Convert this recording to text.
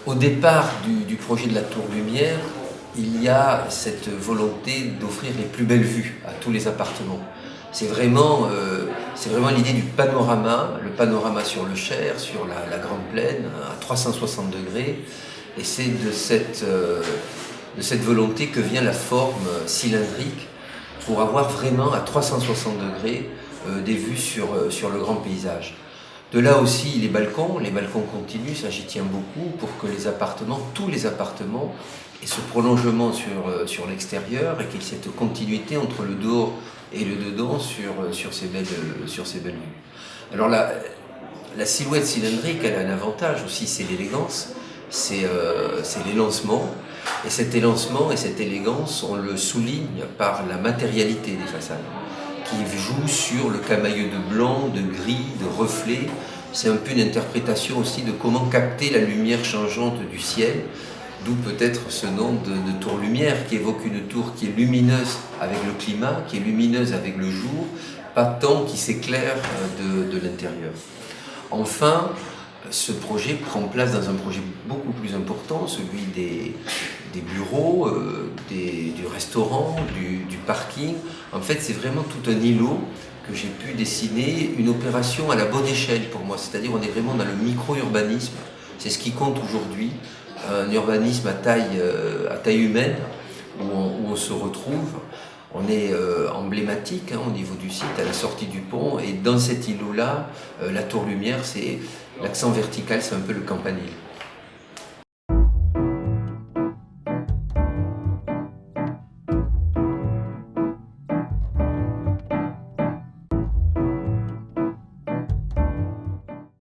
Au départ du projet de la Tour Lumière, il y a cette volonté d'offrir les plus belles vues à tous les appartements. C'est vraiment l'idée du panorama, le panorama sur le Cher, sur la Grande Plaine, à 360 degrés. Et c'est de cette volonté que vient la forme cylindrique pour avoir vraiment à 360 degrés des vues sur le grand paysage. De là aussi les balcons continus, ça j'y tiens beaucoup pour que les appartements, tous les appartements, aient ce prolongement sur l'extérieur et qu'il y ait cette continuité entre le dehors et le dedans sur ces belles vues. Alors la silhouette cylindrique, elle a un avantage aussi, c'est l'élégance, c'est l'élancement. Et cet élancement et cette élégance, on le souligne par la matérialité des façades, qui joue sur le camailleux de blanc, de gris, de reflets. C'est un peu une interprétation aussi de comment capter la lumière changeante du ciel, d'où peut-être ce nom de tour lumière, qui évoque une tour qui est lumineuse avec le climat, qui est lumineuse avec le jour, pas tant qui s'éclaire de l'intérieur. Enfin, ce projet prend place dans un projet beaucoup plus important, celui des bureaux, du restaurant, du parking. En fait, c'est vraiment tout un îlot que j'ai pu dessiner, une opération à la bonne échelle pour moi. C'est-à-dire on est vraiment dans le micro-urbanisme. C'est ce qui compte aujourd'hui, un urbanisme à taille humaine, où on se retrouve. On est emblématique au niveau du site, à la sortie du pont, et dans cet îlot-là, la Tour Lumière, c'est l'accent vertical, c'est un peu le campanile.